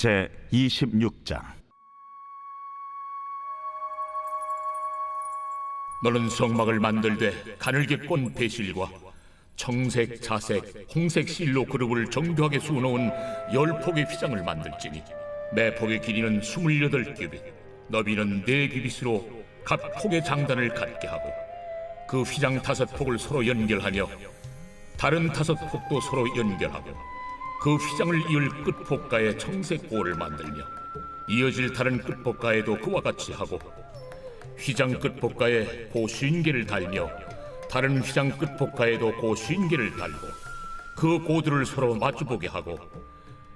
제 26장. 너는 성막을 만들되 가늘게 꼰 배실과 청색, 자색, 홍색 실로 그룹을 정교하게 수놓은 10폭의 휘장을 만들지니 매 폭의 길이는 28규빗, 너비는 4규빗으로 각 폭의 장단을 갖게 하고 그 휘장 5폭을 서로 연결하며 다른 5폭도 서로 연결하고 그 휘장을 이을 끝폭가에 청색 고를 만들며 이어질 다른 끝폭가에도 그와 같이 하고 휘장 끝폭가에 고 50개를 달며 다른 휘장 끝폭가에도 고 50개를 달고 그 고들을 서로 마주보게 하고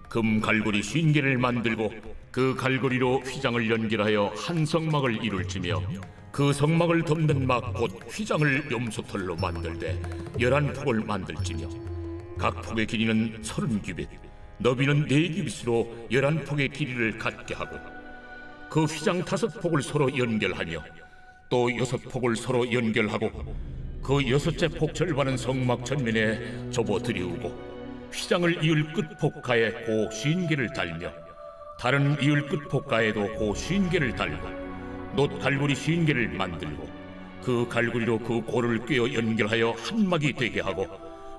금 갈고리 50개를 만들고 그 갈고리로 휘장을 연결하여 한 성막을 이룰지며 그 성막을 덮는 막 곧 휘장을 염소털로 만들되 11폭을 만들지며 각 폭의 길이는 30규빗, 너비는 4규빗으로 11폭의 길이를 갖게 하고 그 휘장 5폭을 서로 연결하며 또 6폭을 서로 연결하고 그 6째 폭 절반은 성막 전면에 접어 들이우고 휘장을 이을 끝폭가에 고 50개를 달며 다른 이을 끝폭가에도 고 50개를 달고 놋 갈고리 50개를 만들고 그 갈고리로 그 고를 꿰어 연결하여 한 막이 되게 하고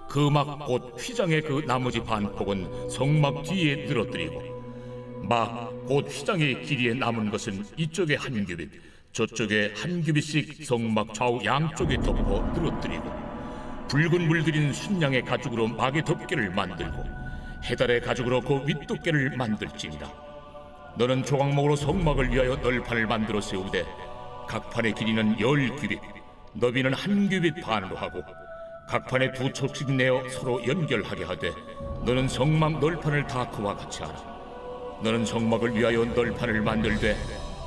그 막 곧 휘장의 그 나머지 반폭은 성막 뒤에 늘어뜨리고 막 곧 휘장의 길이에 남은 것은 이쪽에 한 규빗 저쪽에 한 규빗씩 성막 좌우 양쪽에 덮어 늘어뜨리고 붉은 물들인 순양의 가죽으로 막의 덮개를 만들고 해달의 가죽으로 그 윗덮개를 만들지니라. 너는 조각목으로 성막을 위하여 널판을 만들어 세우되 각 판의 길이는 10규빗, 너비는 한 규빗 반으로 하고 각 판에 2척씩 내어 서로 연결하게 하되 너는 성막 널판을 다 그와 같이 하라. 너는 성막을 위하여 널판을 만들되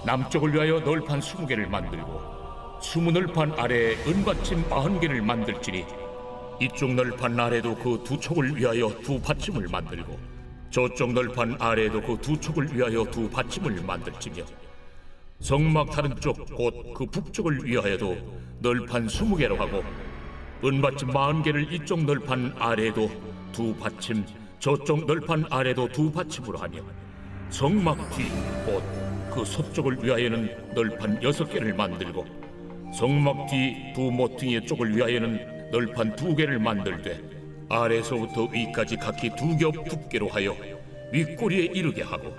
남쪽을 위하여 널판 20개를 만들고 20널판 아래에 은받침 40개를 만들지니 이쪽 널판 아래도 그 2척을 위하여 2받침을 만들고 저쪽 널판 아래에도 그 2척을 위하여 2받침을 만들지며 성막 다른 쪽 곧 그 북쪽을 위하여도 널판 20개로 하고 은받침 40개를 이쪽 널판 아래에도 2받침 저쪽 널판 아래도 2받침으로 하며 성막 뒤 곧 그 서쪽을 위하여는 널판 6개를 만들고 성막 뒤 두 모퉁이의 쪽을 위하여는 널판 2개를 만들되 아래에서부터 위까지 각기 2겹 두께로 하여 윗꼬리에 이르게 하고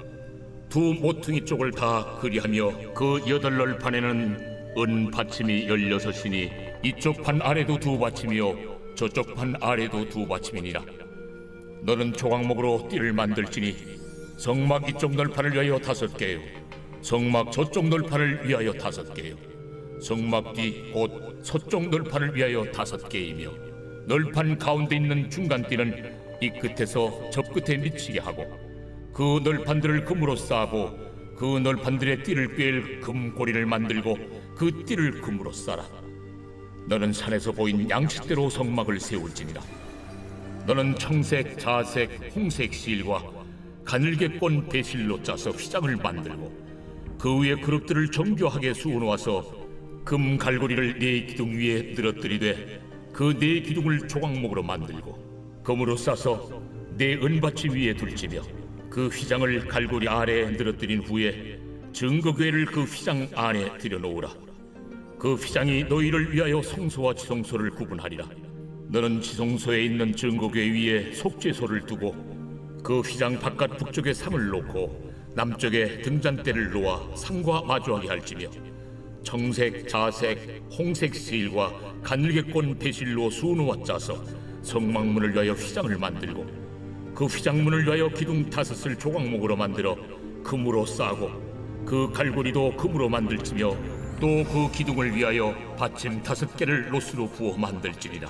두 모퉁이 쪽을 다 그리하며 그 8널판에는 은 받침이 16이니 이쪽 판 아래도 2받침이요 저쪽 판 아래도 2받침이니라. 너는 조각목으로 띠를 만들지니 성막 이쪽 널판을 위하여 5개요 성막 저쪽 널판을 위하여 5개요 성막 뒤 곧 서쪽 널판을 위하여 5개이며 널판 가운데 있는 중간띠는 이 끝에서 저 끝에 미치게 하고 그 널판들을 금으로 싸고 그 널판들의 띠를 꿰일 금고리를 만들고 그 띠를 금으로 싸라. 너는 산에서 보인 양식대로 성막을 세울지니라. 너는 청색, 자색, 홍색 실과 가늘게 꼰 배실로 짜서 휘장을 만들고 그 위에 그룹들을 정교하게 수놓아서 금 갈고리를 4기둥 위에 늘어뜨리되 그 4기둥을 조각목으로 만들고 금으로 싸서 4은받침 위에 둘지며 그 휘장을 갈고리 아래에 늘어뜨린 후에 증거궤를 그 휘장 안에 들여놓으라. 그 휘장이 너희를 위하여 성소와 지성소를 구분하리라. 너는 지성소에 있는 증거궤 위에 속죄소를 두고 그 휘장 바깥 북쪽에 상을 놓고 남쪽에 등잔대를 놓아 상과 마주하게 할지며 청색, 자색, 홍색 실과 가늘게 꼰 배실로 수놓아 짜서 성막문을 위하여 휘장을 만들고 그 휘장문을 위하여 기둥 5을 조각목으로 만들어 금으로 싸고 그 갈고리도 금으로 만들지며 또 그 기둥을 위하여 받침 5개를 롯으로 부어 만들지니라.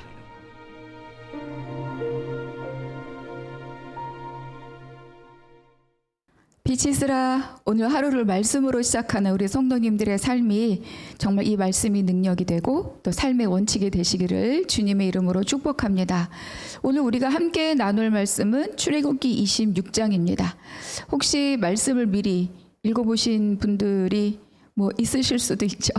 빛이 있으라. 오늘 하루를 말씀으로 시작하는 우리 성도님들의 삶이 정말 이 말씀이 능력이 되고 또 삶의 원칙이 되시기를 주님의 이름으로 축복합니다. 오늘 우리가 함께 나눌 말씀은 출애굽기 26장입니다. 혹시 말씀을 미리 읽어보신 분들이 뭐 있으실 수도 있죠.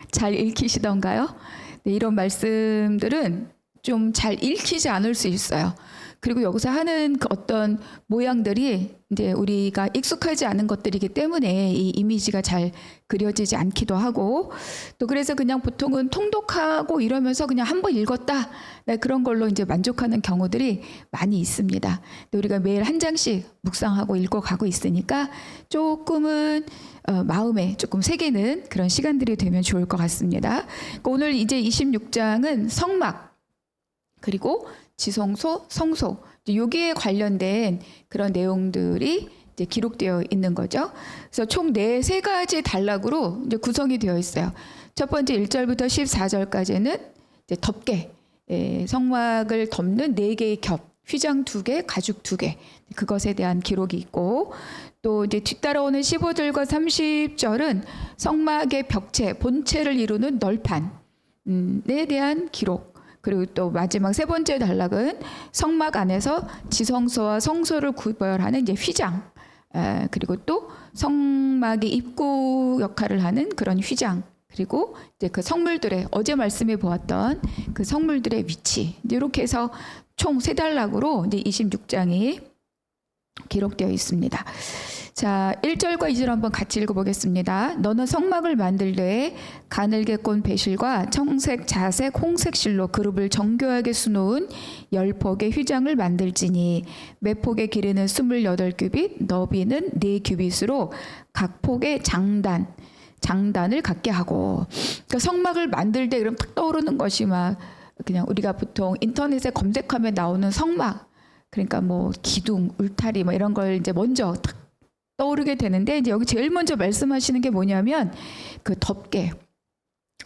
잘 읽히시던가요? 네, 이런 말씀들은 좀 잘 읽히지 않을 수 있어요. 그리고 여기서 하는 그 어떤 모양들이 이제 우리가 익숙하지 않은 것들이기 때문에 이 이미지가 잘 그려지지 않기도 하고 또 그래서 그냥 보통은 통독하고 이러면서 그냥 한번 읽었다 네, 그런 걸로 이제 만족하는 경우들이 많이 있습니다. 근데 우리가 매일 한 장씩 묵상하고 읽어가고 있으니까 조금은 마음에 조금 새기는 그런 시간들이 되면 좋을 것 같습니다. 그러니까 오늘 이제 26장은 성막 그리고 지성소, 성소 여기에 관련된 그런 내용들이 이제 기록되어 있는 거죠. 그래서 총 세 가지 단락으로 이제 구성이 되어 있어요. 첫 번째 1절부터 14절까지는 이제 덮개, 성막을 덮는 4개의 겹, 휘장 2개, 가죽 2개 그것에 대한 기록이 있고 또 이제 뒤따라오는 15절과 30절은 성막의 벽체, 본체를 이루는 널판에 대한 기록. 그리고 또 마지막 세 번째 단락은 성막 안에서 지성소와 성소를 구별하는 이제 휘장, 그리고 또 성막의 입구 역할을 하는 그런 휘장, 그리고 이제 그 성물들의 어제 말씀해 보았던 그 성물들의 위치 이렇게 해서 총 세 단락으로 이제 26장이 기록되어 있습니다. 자, 1절과 2절 한번 같이 읽어보겠습니다. 너는 성막을 만들되 가늘게 꼰 배실과 청색, 자색, 홍색 실로 그룹을 정교하게 수놓은 10폭의 휘장을 만들지니 매 폭의 길이는 28규빗, 너비는 4규빗으로 각 폭의 장단을 갖게 하고 그러니까 성막을 만들 때 그럼 딱 떠오르는 것이 막 그냥 우리가 보통 인터넷에 검색하면 나오는 성막 그러니까 뭐 기둥, 울타리 뭐 이런 걸 이제 먼저 딱 떠오르게 되는데 이제 여기 제일 먼저 말씀하시는 게 뭐냐면 그 덮개,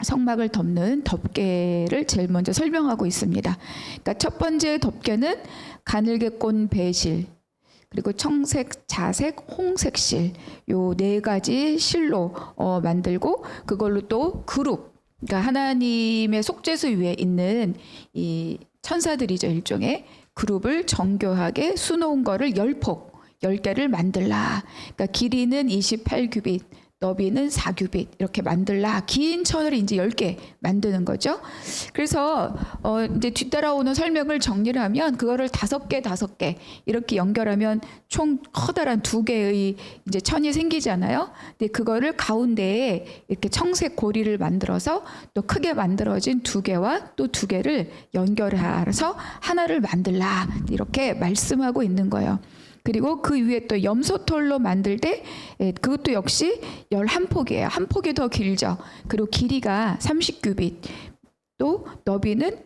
성막을 덮는 덮개를 제일 먼저 설명하고 있습니다. 그러니까 첫 번째 덮개는 가늘게 꼰 배실, 그리고 청색, 자색, 홍색 실, 요 4가지 실로 만들고 그걸로 또 그룹, 그러니까 하나님의 속죄소 위에 있는 이 천사들이죠 일종의 그룹을 정교하게 수놓은 거를 10폭. 10개를 만들라. 그러니까 길이는 28규빗, 너비는 4규빗 이렇게 만들라. 긴 천을 이제 10개 만드는 거죠. 그래서 이제 뒤따라오는 설명을 정리를 하면 그거를 5개 이렇게 연결하면 총 커다란 2개의 이제 천이 생기잖아요. 근데 그거를 가운데에 이렇게 청색 고리를 만들어서 또 크게 만들어진 2개와 또 2개를 연결해서 하나를 만들라. 이렇게 말씀하고 있는 거예요. 그리고 그 위에 또 염소털로 만들 때 그것도 역시 11폭이에요. 한 폭이 더 길죠. 그리고 길이가 30규빗, 또 너비는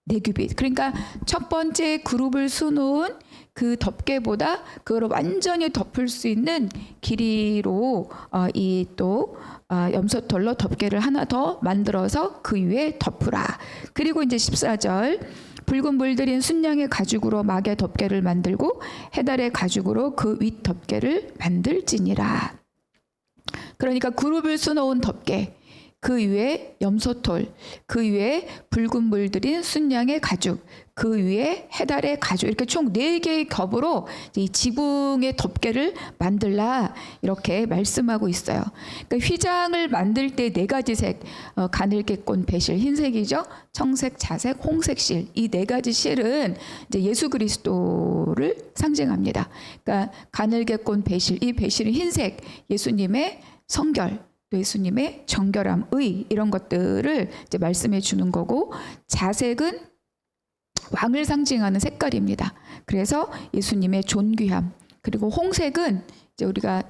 4규빗. 그러니까 첫 번째 그룹을 수놓은 그 덮개보다 그걸 완전히 덮을 수 있는 길이로 이 또 염소털로 덮개를 하나 더 만들어서 그 위에 덮으라. 그리고 이제 14절 붉은 물들인 순양의 가죽으로 막의 덮개를 만들고 해달의 가죽으로 그 윗 덮개를 만들지니라. 그러니까 그룹을 수놓은 덮개, 그 위에 염소털, 그 위에 붉은 물들인 순양의 가죽, 그 위에 해달의 가죽 이렇게 총 4개의 겹으로 이 지붕의 덮개를 만들라 이렇게 말씀하고 있어요. 그러니까 휘장을 만들 때 4가지 색, 가늘게 꼰 배실 흰색이죠. 청색, 자색, 홍색 실. 이 4가지 실은 이제 예수 그리스도를 상징합니다. 그러니까 가늘게 꼰 배실, 이 배실은 흰색, 예수님의 성결. 예수님의 정결함, 의 이런 것들을 이제 말씀해 주는 거고 자색은 왕을 상징하는 색깔입니다. 그래서 예수님의 존귀함 그리고 홍색은 이제 우리가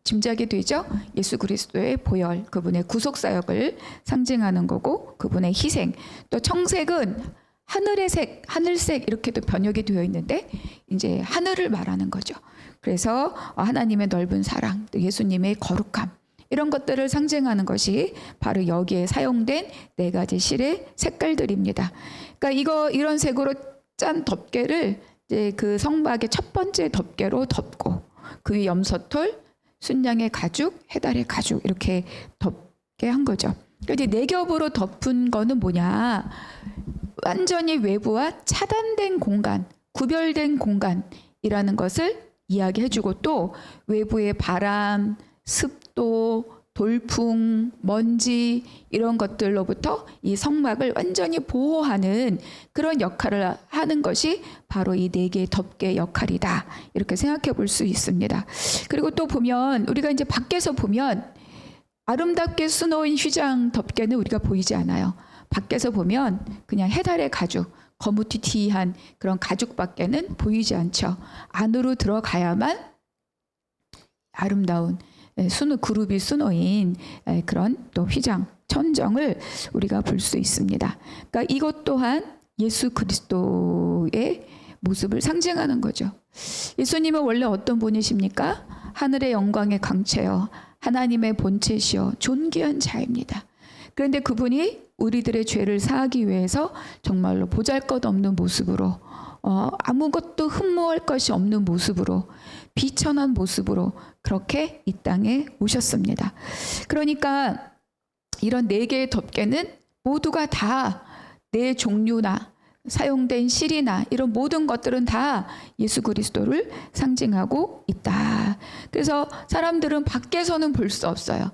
짐작이 되죠. 예수 그리스도의 보혈, 그분의 구속 사역을 상징하는 거고 그분의 희생. 또 청색은 하늘의 색, 하늘색 이렇게도 번역이 되어 있는데 이제 하늘을 말하는 거죠. 그래서 하나님의 넓은 사랑, 또 예수님의 거룩함. 이런 것들을 상징하는 것이 바로 여기에 사용된 4가지 실의 색깔들입니다. 그러니까 이런 색으로 짠 덮개를 이제 그 성막의 첫 번째 덮개로 덮고 그 위 염소털, 순양의 가죽, 해달의 가죽 이렇게 덮게 한 거죠. 이제 4겹으로 덮은 거는 뭐냐? 완전히 외부와 차단된 공간, 구별된 공간이라는 것을 이야기해주고 또 외부의 바람, 습도, 돌풍, 먼지 이런 것들로부터 이 성막을 완전히 보호하는 그런 역할을 하는 것이 바로 이 4개의 덮개 역할이다. 이렇게 생각해 볼 수 있습니다. 그리고 또 보면 우리가 이제 밖에서 보면 아름답게 수놓은 휘장 덮개는 우리가 보이지 않아요. 밖에서 보면 그냥 해달의 가죽, 거무튀튀한 그런 가죽밖에는 보이지 않죠. 안으로 들어가야만 아름다운 그룹이 수놓인 그런 또 휘장, 천정을 우리가 볼 수 있습니다. 그러니까 이것 또한 예수 그리스도의 모습을 상징하는 거죠. 예수님은 원래 어떤 분이십니까? 하늘의 영광의 강체여 하나님의 본체시여 존귀한 자입니다. 그런데 그분이 우리들의 죄를 사하기 위해서 정말로 보잘것없는 모습으로 아무것도 흠모할 것이 없는 모습으로 비천한 모습으로 그렇게 이 땅에 오셨습니다. 그러니까 이런 4개의 덮개는 모두가 다 내 종류나 사용된 실이나 이런 모든 것들은 다 예수 그리스도를 상징하고 있다. 그래서 사람들은 밖에서는 볼 수 없어요.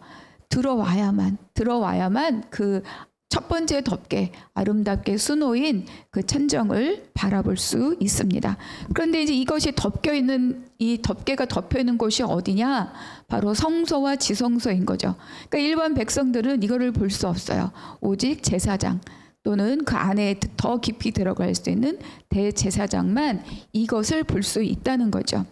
들어와야만 그 첫 번째 덮개, 아름답게 수놓인 그 천정을 바라볼 수 있습니다. 그런데 이제 이것이 덮여 있는, 이 덮개가 덮여 있는 곳이 어디냐? 바로 성소와 지성소인 거죠. 그러니까 일반 백성들은 이거를 볼 수 없어요. 오직 제사장 또는 그 안에 더 깊이 들어갈 수 있는 대제사장만 이것을 볼 수 있다는 거죠.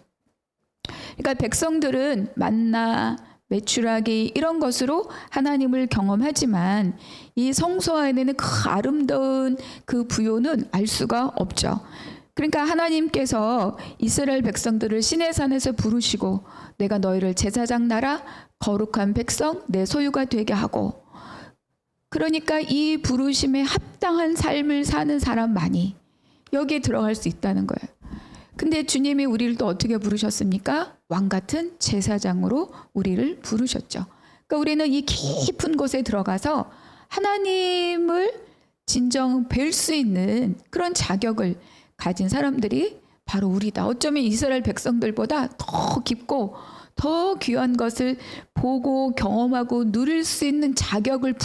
그러니까 백성들은 만나, 메추라기 이런 것으로 하나님을 경험하지만 이 성소 안에는 그 아름다운 그 부요는 알 수가 없죠. 그러니까 하나님께서 이스라엘 백성들을 시내산에서 부르시고 내가 너희를 제사장 나라 거룩한 백성 내 소유가 되게 하고, 그러니까 이 부르심에 합당한 삶을 사는 사람만이 여기에 들어갈 수 있다는 거예요. 근데 주님이 우리를 또 어떻게 부르셨습니까? 왕 같은 제사장으로 우리를 부르셨죠. 그러니까 우리는 이 깊은 곳에 들어가서 하나님을 진정 뵐 수 있는 그런 자격을 가진 사람들이 바로 우리다. 어쩌면 이스라엘 백성들보다 더 깊고 더 귀한 것을 보고 경험하고 누릴 수 있는 자격을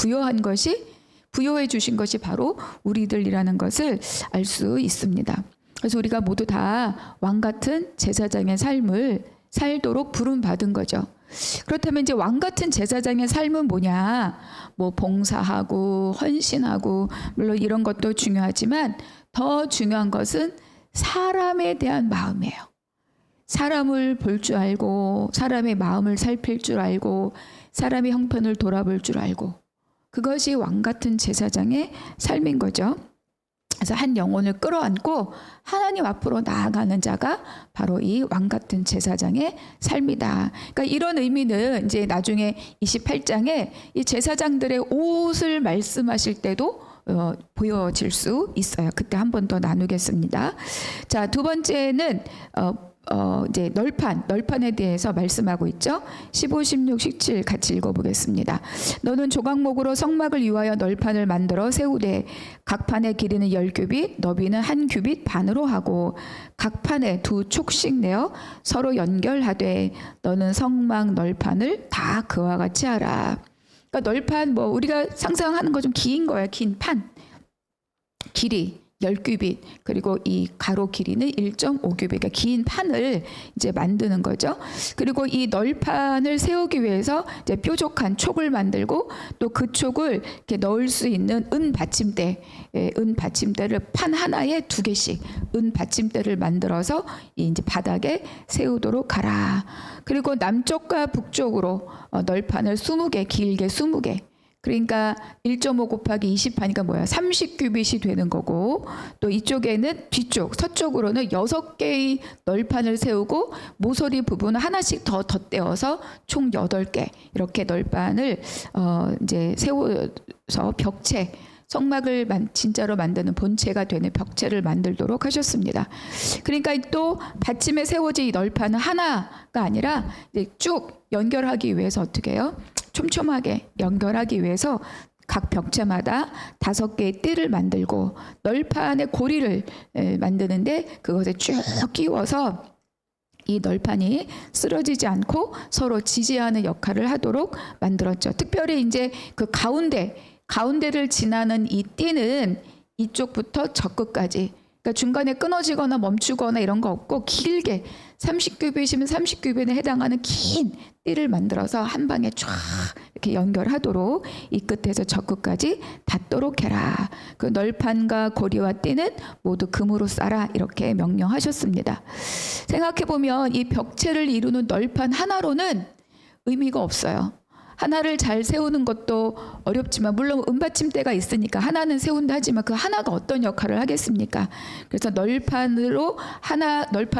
부여해 주신 것이 바로 우리들이라는 것을 알 수 있습니다. 그래서 우리가 모두 다 왕 같은 제사장의 삶을 살도록 부름받은 거죠. 그렇다면 이제 왕 같은 제사장의 삶은 뭐냐? 뭐 봉사하고 헌신하고 물론 이런 것도 중요하지만 더 중요한 것은 사람에 대한 마음이에요. 사람을 볼 줄 알고 사람의 마음을 살필 줄 알고 사람의 형편을 돌아볼 줄 알고, 그것이 왕 같은 제사장의 삶인 거죠. 그래서 한 영혼을 끌어안고 하나님 앞으로 나아가는 자가 바로 이 왕 같은 제사장의 삶이다. 그러니까 이런 의미는 이제 나중에 28장에 이 제사장들의 옷을 말씀하실 때도 보여질 수 있어요. 그때 한 번 더 나누겠습니다. 자, 두 번째는 이제 널판에 대해서 말씀하고 있죠. 15, 16, 17 같이 읽어보겠습니다. 너는 조각목으로 성막을 위하여 널판을 만들어 세우되 각 판의 길이는 10규빗, 너비는 1규빗 반으로 하고 각 판에 2촉씩 내어 서로 연결하되 너는 성막 널판을 다 그와 같이 하라. 그러니까 널판 뭐 우리가 상상하는 거 좀 긴 거예요. 긴 판. 길이 10규빗, 그리고 이 가로 길이는 1.5규빗, 그러니까 긴 판을 이제 만드는 거죠. 그리고 이 널판을 세우기 위해서 이제 뾰족한 촉을 만들고 또 그 촉을 이렇게 넣을 수 있는 은 받침대를 판 하나에 2개씩 은 받침대를 만들어서 이제 바닥에 세우도록 하라. 그리고 남쪽과 북쪽으로 널판을 20개, 길게 20개. 그러니까 1.5 곱하기 20하니까 뭐야? 30규빗이 되는 거고, 또 이쪽에는 뒤쪽 서쪽으로는 6개의 널판을 세우고 모서리 부분을 하나씩 더 덧대어서 총 8개 이렇게 널판을 이제 세워서 벽체, 성막을 진짜로 만드는 본체가 되는 벽체를 만들도록 하셨습니다. 그러니까 또 받침에 세워진 이 널판은 하나가 아니라 이제 쭉 연결하기 위해서 어떻게 해요? 촘촘하게 연결하기 위해서 각 벽체마다 5개의 띠를 만들고 널판의 고리를 만드는데 그것에 쭉 끼워서 이 널판이 쓰러지지 않고 서로 지지하는 역할을 하도록 만들었죠. 특별히 이제 그 가운데를 지나는 이 띠는 이쪽부터 저 끝까지, 그러니까 중간에 끊어지거나 멈추거나 이런 거 없고 길게 30규빗이면 30규빗에 해당하는 긴 띠를 만들어서 한 방에 쫙 이렇게 연결하도록 이 끝에서 저 끝까지 닿도록 해라. 그 널판과 고리와 띠는 모두 금으로 싸라, 이렇게 명령하셨습니다. 생각해 보면 이 벽체를 이루는 널판 하나로는 의미가 없어요. 하나를 잘 세우는 것도 어렵지만, 물론 은받침대가 있으니까 하나는 세운다 하지만 그 하나가 어떤 역할을 하겠습니까? 그래서 널판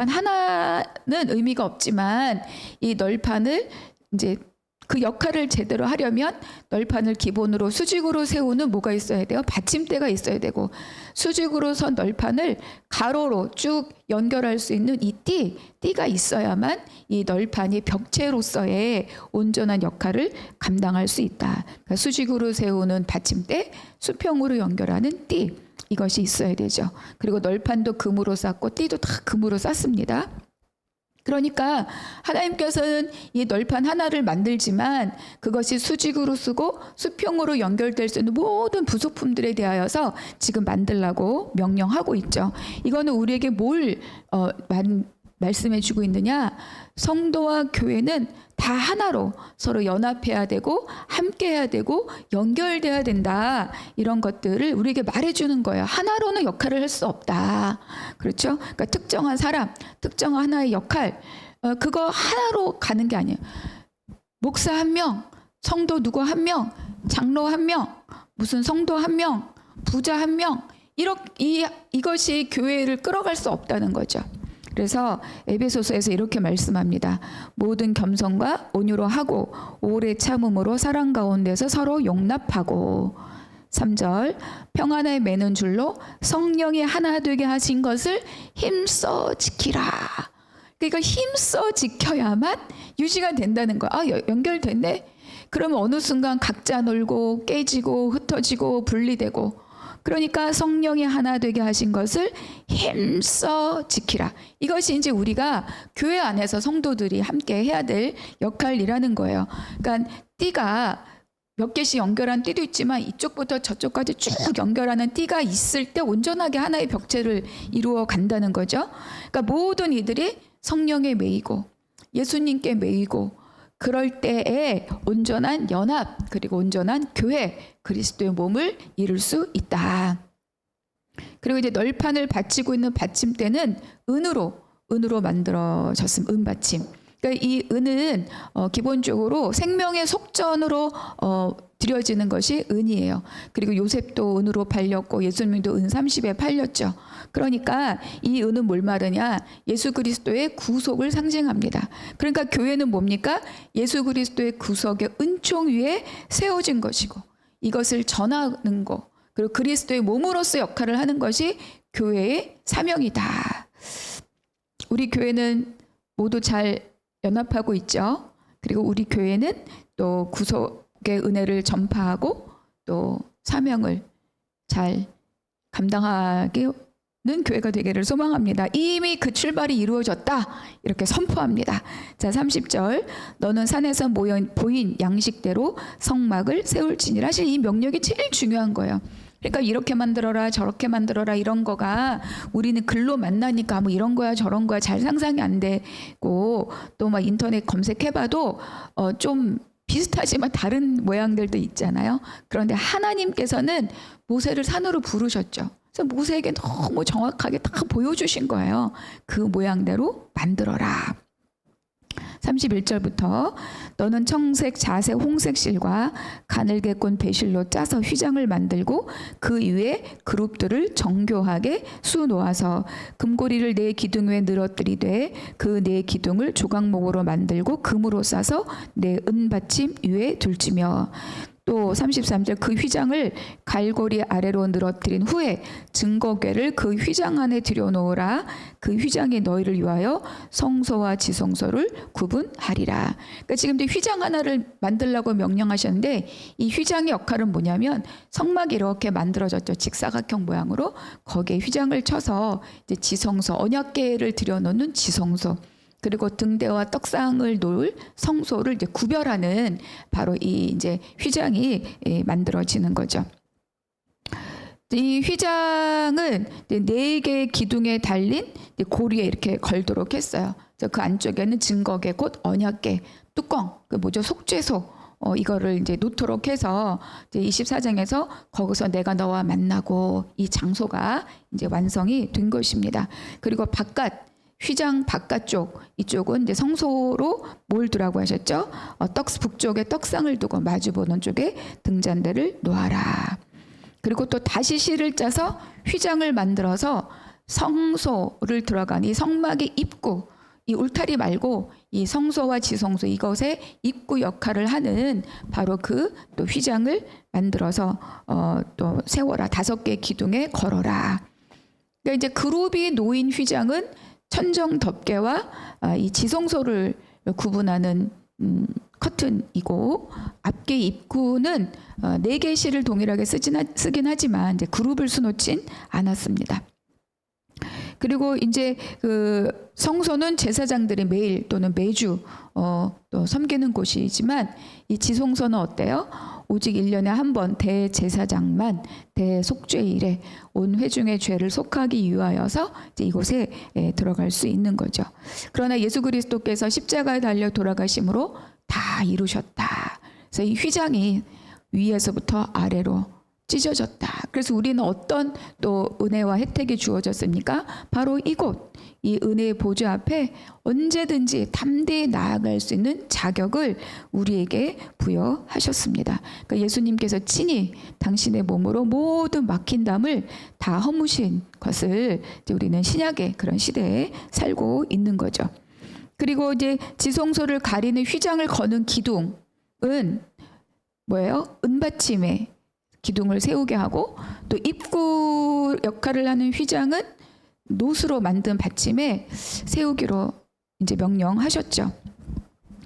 하나는 의미가 없지만, 이 널판을 이제 그 역할을 제대로 하려면 널판을 기본으로 수직으로 세우는 뭐가 있어야 돼요? 받침대가 있어야 되고, 수직으로 선 널판을 가로로 쭉 연결할 수 있는 이 띠가 있어야만 이 널판이 벽체로서의 온전한 역할을 감당할 수 있다. 그러니까 수직으로 세우는 받침대, 수평으로 연결하는 띠, 이것이 있어야 되죠. 그리고 널판도 금으로 쌌고 띠도 다 금으로 쌌습니다. 그러니까 하나님께서는 이 널판 하나를 만들지만 그것이 수직으로 쓰고 수평으로 연결될 수 있는 모든 부속품들에 대하여서 지금 만들라고 명령하고 있죠. 이거는 우리에게 뭘 말씀해 주고 있느냐? 성도와 교회는 다 하나로 서로 연합해야 되고 함께 해야 되고 연결돼야 된다. 이런 것들을 우리에게 말해주는 거예요. 하나로는 역할을 할 수 없다. 그렇죠? 그러니까 특정한 사람, 특정한 하나의 역할, 그거 하나로 가는 게 아니에요. 목사 한 명, 성도 누구 한 명, 장로 한 명, 무슨 성도 한 명, 부자 한 명, 이것이 교회를 끌어갈 수 없다는 거죠. 그래서 에베소서에서 이렇게 말씀합니다. 모든 겸손과 온유로 하고 오래 참음으로 사랑 가운데서 서로 용납하고, 3절 평안에 매는 줄로 성령이 하나 되게 하신 것을 힘써 지키라. 그러니까 힘써 지켜야만 유지가 된다는 거야. 연결됐네. 그러면 어느 순간 각자 놀고 깨지고 흩어지고 분리되고, 그러니까 성령이 하나 되게 하신 것을 힘써 지키라. 이것이 이제 우리가 교회 안에서 성도들이 함께 해야 될 역할이라는 거예요. 그러니까 띠가 몇 개씩 연결한 띠도 있지만 이쪽부터 저쪽까지 쭉 연결하는 띠가 있을 때 온전하게 하나의 벽체를 이루어 간다는 거죠. 그러니까 모든 이들이 성령에 매이고 예수님께 매이고, 그럴 때에 온전한 연합, 그리고 온전한 교회, 그리스도의 몸을 이룰 수 있다. 그리고 이제 널판을 받치고 있는 받침대는 은으로 만들어졌음. 은받침. 그러니까 이 은은 기본적으로 생명의 속전으로 드려지는 것이 은이에요. 그리고 요셉도 은으로 팔렸고 예수님도 은 30에 팔렸죠. 그러니까 이 은은 뭘 말하냐? 예수 그리스도의 구속을 상징합니다. 그러니까 교회는 뭡니까? 예수 그리스도의 구속의 은총 위에 세워진 것이고, 이것을 전하는 것, 그리고 그리스도의 몸으로서 역할을 하는 것이 교회의 사명이다. 우리 교회는 모두 잘 연합하고 있죠. 그리고 우리 교회는 또 구속의 은혜를 전파하고 또 사명을 잘 감당하는 교회가 되기를 소망합니다. 이미 그 출발이 이루어졌다, 이렇게 선포합니다. 자, 30절 너는 산에서 보인 양식대로 성막을 세울지니라. 사실 이 명령이 제일 중요한 거예요. 그러니까 이렇게 만들어라 저렇게 만들어라 이런 거가 우리는 글로 만나니까 뭐 이런 거야 저런 거야 잘 상상이 안 되고, 또 막 인터넷 검색해봐도 좀 비슷하지만 다른 모양들도 있잖아요. 그런데 하나님께서는 모세를 산으로 부르셨죠. 그래서 모세에게 너무 정확하게 다 보여주신 거예요. 그 모양대로 만들어라. 31절부터 너는 청색, 자색, 홍색 실과 가늘게 꼰 배실로 짜서 휘장을 만들고 그 위에 그룹들을 정교하게 수놓아서 금고리를 네 기둥 위에 늘어뜨리되 그 네 기둥을 조각목으로 만들고 금으로 싸서 네 은받침 위에 둘지며, 또 33절 그 휘장을 갈고리 아래로 늘어뜨린 후에 증거궤를 그 휘장 안에 들여놓으라. 그 휘장이 너희를 위하여 성소와 지성소를 구분하리라. 그러니까 지금 휘장 하나를 만들라고 명령하셨는데, 이 휘장의 역할은 뭐냐면 성막이 이렇게 만들어졌죠. 직사각형 모양으로 거기에 휘장을 쳐서 이제 지성소, 언약궤를 들여놓는 지성소, 그리고 등대와 떡상을 놓을 성소를 이제 구별하는 바로 이 이제 휘장이 만들어지는 거죠. 이 휘장은 4개의 기둥에 달린 고리에 이렇게 걸도록 했어요. 그래서 그 안쪽에는 증거계 곧 언약계 뚜껑, 그 뭐죠? 속죄소 이거를 이제 놓도록 해서 이제 24장에서 거기서 내가 너와 만나고 이 장소가 이제 완성이 된 것입니다. 그리고 바깥 휘장 바깥쪽 이쪽은 이제 성소로 뭘 두라고 하셨죠? 북쪽에 떡상을 두고 마주보는 쪽에 등잔대를 놓아라. 그리고 또 다시 실을 짜서 휘장을 만들어서 성소를 들어간 이 성막의 입구, 이 울타리 말고 이 성소와 지성소 이것의 입구 역할을 하는 바로 그 또 휘장을 만들어서 또 세워라. 5개의 기둥에 걸어라. 그러니까 이제 그룹이 놓인 휘장은 천정 덮개와 이 지성소를 구분하는 커튼이고, 앞뒤 입구는 4개의 실을 동일하게 쓰긴 하지만 이제 그룹을 수놓진 않았습니다. 그리고 이제 그 성소는 제사장들이 매일 또는 매주 또 섬기는 곳이지만, 이 지성소는 어때요? 오직 1년에 한 번 대제사장만 대속죄일에 온 회중의 죄를 속하기 위하여서 이제 이곳에 들어갈 수 있는 거죠. 그러나 예수 그리스도께서 십자가에 달려 돌아가심으로 다 이루셨다. 그래서 이 휘장이 위에서부터 아래로 찢어졌다. 그래서 우리는 어떤 또 은혜와 혜택이 주어졌습니까? 바로 이곳, 이 은혜의 보좌 앞에 언제든지 담대히 나아갈 수 있는 자격을 우리에게 부여하셨습니다. 그러니까 예수님께서 친히 당신의 몸으로 모든 막힌 담을 다 허무신 것을 이제 우리는 신약의 그런 시대에 살고 있는 거죠. 그리고 이제 지성소를 가리는 휘장을 거는 기둥은 뭐예요? 은받침에 기둥을 세우게 하고, 또 입구 역할을 하는 휘장은 노수로 만든 받침에 세우기로 이제 명령하셨죠.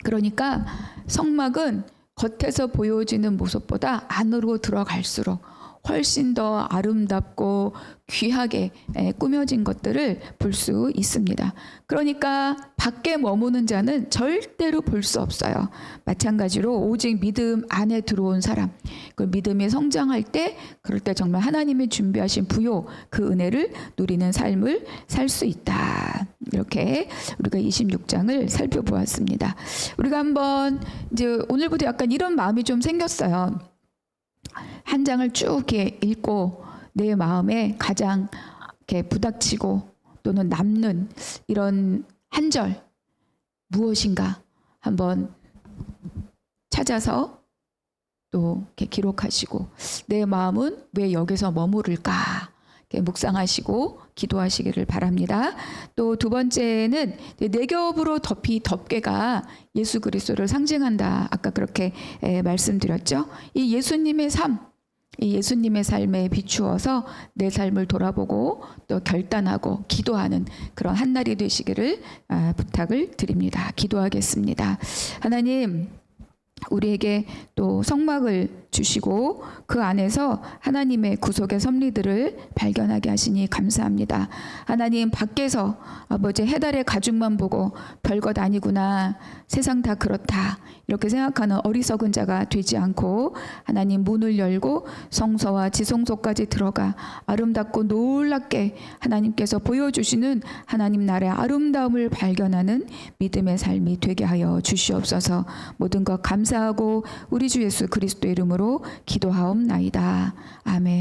그러니까 성막은 겉에서 보여지는 모습보다 안으로 들어갈수록 훨씬 더 아름답고 귀하게 꾸며진 것들을 볼 수 있습니다. 그러니까 밖에 머무는 자는 절대로 볼 수 없어요. 마찬가지로 오직 믿음 안에 들어온 사람, 그 믿음이 성장할 때, 그럴 때 정말 하나님이 준비하신 부요, 그 은혜를 누리는 삶을 살 수 있다. 이렇게 우리가 26장을 살펴보았습니다. 우리가 한번 이제 오늘부터 약간 이런 마음이 좀 생겼어요. 한 장을 쭉 이렇게 읽고 내 마음에 가장 이렇게 부닥치고 또는 남는 이런 한 절 무엇인가 한번 찾아서 또 이렇게 기록하시고, 내 마음은 왜 여기서 머무를까 이렇게 묵상하시고 기도하시기를 바랍니다. 또 두 번째는 네 겹으로 덮개가 예수 그리스도를 상징한다. 아까 그렇게 말씀드렸죠. 이 예수님의 삶, 이 예수님의 삶에 비추어서 내 삶을 돌아보고 또 결단하고 기도하는 그런 한 날이 되시기를 부탁을 드립니다. 기도하겠습니다. 하나님, 우리에게 또 성막을 주시고 그 안에서 하나님의 구속의 섭리들을 발견하게 하시니 감사합니다. 하나님, 밖에서 아버지 해달의 가죽만 보고 별것 아니구나, 세상 다 그렇다 이렇게 생각하는 어리석은 자가 되지 않고, 하나님 문을 열고 성소와 지성소까지 들어가 아름답고 놀랍게 하나님께서 보여주시는 하나님 나라의 아름다움을 발견하는 믿음의 삶이 되게 하여 주시옵소서. 모든 것 감사하고 우리 주 예수 그리스도 이름으로 기도하옵나이다. 아멘.